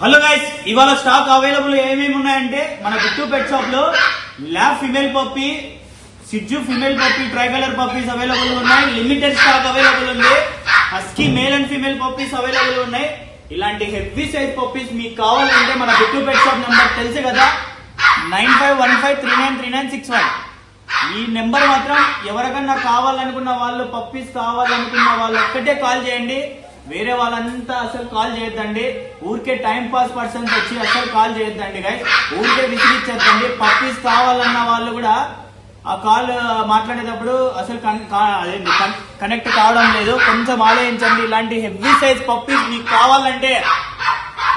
Hello guys, ఇవాళ stock available ఏమేమి ఉన్నాయంటే మన బిట్టు పెట్ షాప్ లో ల్యాబ్ ఫిమేల్ పప్పీ, సిజ్జు female puppy, tri colour puppies available ఉన్నాయి. లిమిటెడ్ స్టాక్ అవైలబుల్ ఉంది. Husky male and female puppies available ఉన్నాయి. ఇలాంటి హెవీ సైజ్ పప్పీస్ మీకు కావాలంటే మన బిట్టు పెట్ షాప్ నెంబర్ తెలుసు కదా, 9515393961. ఈ నెంబర్ మాత్రం ఎవరికన్నా కావాలనుకున్న వాళ్ళు, పప్పీస్ కావాలనుకున్న వాళ్ళు ఒక్కటే కాల్ చేయండి. వేరే వాళ్ళంతా అసలు కాల్ చేయొద్దండి. ఊరికే టైం పాస్ పర్సన్స్ వచ్చి అసలు కాల్ చేయొద్దండి గైస్. ఊరికే విసిగిచ్చేద్దండి. పప్పీస్ కావాలన్న వాళ్ళు కూడా ఆ కాల్ మాట్లాడేటప్పుడు అసలు కనెక్ట్ కావడం లేదు. కొంచెం ఆలోచించండి. ఇలాంటి హెవీ సైజ్ పప్పీస్ మీకు కావాలంటే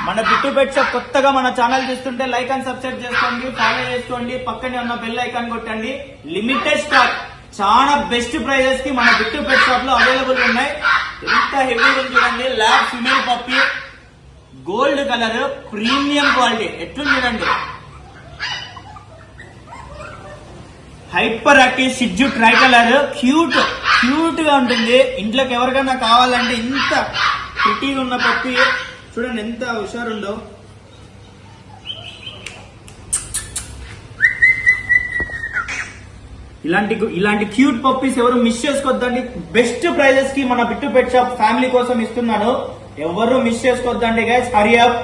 మన బిట్టు పెట్ షాప్ కొత్తగా మన ఛానల్ చూస్తుంటే లైక్ అండ్ సబ్స్క్రైబ్ చేసుకోండి, ఫాలో చేసుకోండి, పక్కనే ఉన్న బెల్ ఐకాన్ కొట్టండి. లిమిటెడ్ స్టాక్, చాలా బెస్ట్ ప్రైజెస్ కి మన బిట్టు పెట్ షాప్ లో అవైలబుల్ ఉన్నాయి. ఎంత హెవీ ఉంది చూడండి. Lab female puppy, gold colour, premium quality. ఎట్లుంది చూడండి. హైపర్ యాక్టివ్ సిజ్జు ట్రై కలర్, క్యూట్ గా ఉంటుంది. ఇంట్లోకి ఎవరికైనా కావాలంటే ఇంత ప్రిటీగా ఉన్న పప్పీ చూడండి ఎంత హుషారుందో. ఇలాంటి క్యూట్ పప్పీస్ ఎవరు మిస్ చేసుకోవద్దండి. బెస్ట్ ప్రైజెస్ కి మన బిట్టు పెట్ షాప్ ఫ్యామిలీ కోసం ఇస్తున్నాను. ఎవరు మిస్ చేసుకోవద్దండి గైస్. హరి అప్.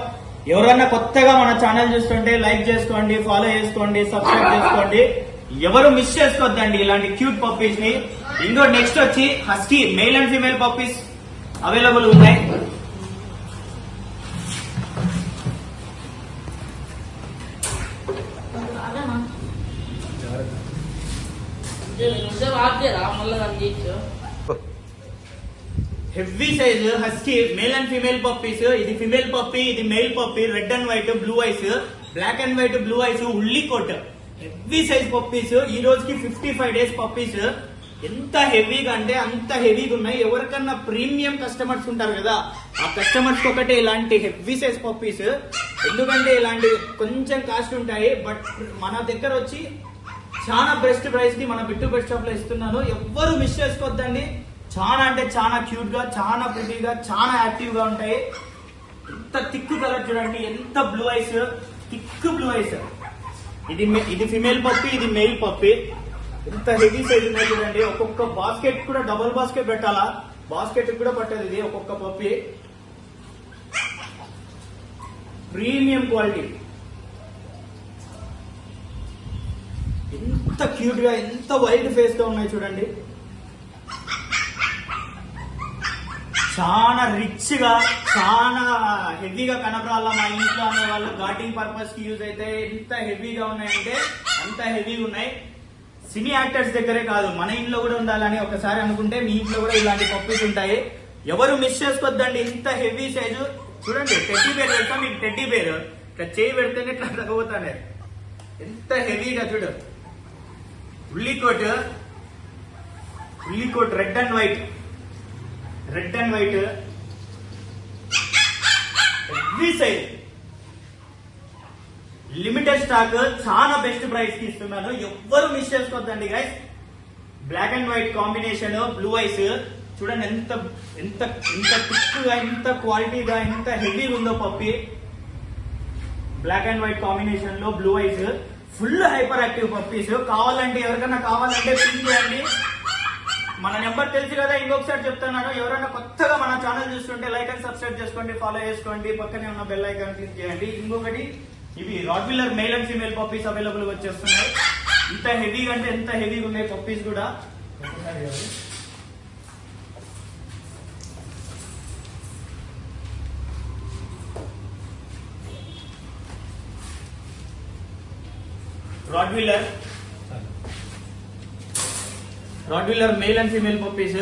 ఎవరైనా కొత్తగా మన ఛానల్ చూస్తుంటే లైక్ చేసుకోండి, ఫాలో చేసుకోండి, సబ్స్క్రైబ్ చేసుకోండి. ఎవరు మిస్ చేసుకోవద్దండి ఇలాంటి క్యూట్ పప్పీస్ ని. ఇంకో నెక్స్ట్ వచ్చి husky male and female puppies available ఉన్నాయి. Heavy size husky male and female puppies. ఇది ఫీమేల్ పప్పీ, ఇది male puppy. Red and white, blue eyes, black and white, blue eyes, woolly coat. Heavy size puppies. ఈ రోజుకి 55 days puppies. ఎంత హెవీగా అంటే అంత హెవీగా ఉన్నాయి. ఎవరికన్నా ప్రీమియం కస్టమర్స్ ఉంటారు కదా, ఆ కస్టమర్స్ ఒకటే ఇలాంటి హెవీ సైజ్ పప్పీస్. ఎందుకంటే ఇలాంటి కొంచెం కాస్ట్ ఉంటాయి, బట్ మన దగ్గర వచ్చి చాలా బెస్ట్ ప్రైస్ కి మన బిట్టు పెట్ షాప్ లో ఇస్తున్నాను. ఎవ్వరు మిస్ చేసుకోవద్దండి. చాలా అంటే చాలా క్యూట్ గా, చాలా ప్రిటీగా, చాలా యాక్టివ్ గా ఉంటాయి. ఎంత థిక్ కలర్ చూడండి. ఎంత blue ice, thick blue ice. ఇది ఫిమేల్ పప్పీ, ఇది మేల్ పప్పీ. ఎంత హెవీ సైజ్ ఉన్నాయి చూడండి. ఒక్కొక్క బాస్కెట్ కూడా డబుల్ బాస్కెట్ పెట్టాలా, బాస్కెట్ కూడా పట్టదు ఇది ఒక్కొక్క పప్పీ. Premium quality. ఎంత క్యూట్ గా, ఎంత వైల్డ్ ఫేస్ గా ఉన్నాయి చూడండి. చాలా రిచ్ గా, చాలా హెవీగా కనపడాలా మా ఇంట్లో అనే వాళ్ళు, గార్డింగ్ పర్పస్ కి యూజ్ అయితే ఎంత హెవీగా ఉన్నాయంటే అంత హెవీగా ఉన్నాయి. సినీ యాక్టర్స్ దగ్గరే కాదు, మన ఇంట్లో కూడా ఉండాలని ఒకసారి అనుకుంటే మీ ఇంట్లో కూడా ఇలాంటి పప్పీస్ ఉంటాయి. ఎవరు మిస్ చేసుకోవద్దండి. ఇంత హెవీ సైజు చూడండి. టెడ్డీ బేర్ పెడతా మీకు. టెడ్డీ బేర్ ఇట్లా చేయి పెడితేనే ఇట్లా తగ్గబోతానే. ఎంత హెవీగా చూడు. Woolly coat, red and white, heavy size. Limited stock, చాలా బెస్ట్ ప్రైస్ కి ఇస్తున్నాను. ఎవ్వరు మిస్ చేసుకోవద్దండి guys. Black and white combination, blue eyes చూడండి. ఎంత ఎంత ఎంత థిక్ గా, ఎంత క్వాలిటీగా, ఎంత హెవీగా ఉందో పప్పి. బ్లాక్ అండ్ వైట్ కాంబినేషన్ లో blue ice, full hyper active puppies. కావాలంటే ఎవరికైనా కావాలంటే పింక్ చేయండి. మన నెంబర్ తెలుసు కదా, ఇంకొకసారి చెప్తున్నాను. ఎవరైనా కొత్తగా మన ఛానల్ చూస్తుంటే లైక్ అండ్ సబ్స్క్రైబ్ చేసుకోండి, ఫాలో చేసుకోండి, పక్కనే ఉన్న బెల్ ఐకాన్ క్లిక్ చేయండి. ఇంకొకటి, ఇవి Rottweiler male and female puppies available వచ్చేస్తున్నాయి. ఇంత హెవీగా అంటే ఎంత హెవీగా ఉన్నాయి పప్పీస్ కూడా. Rottweiler male and female puppies.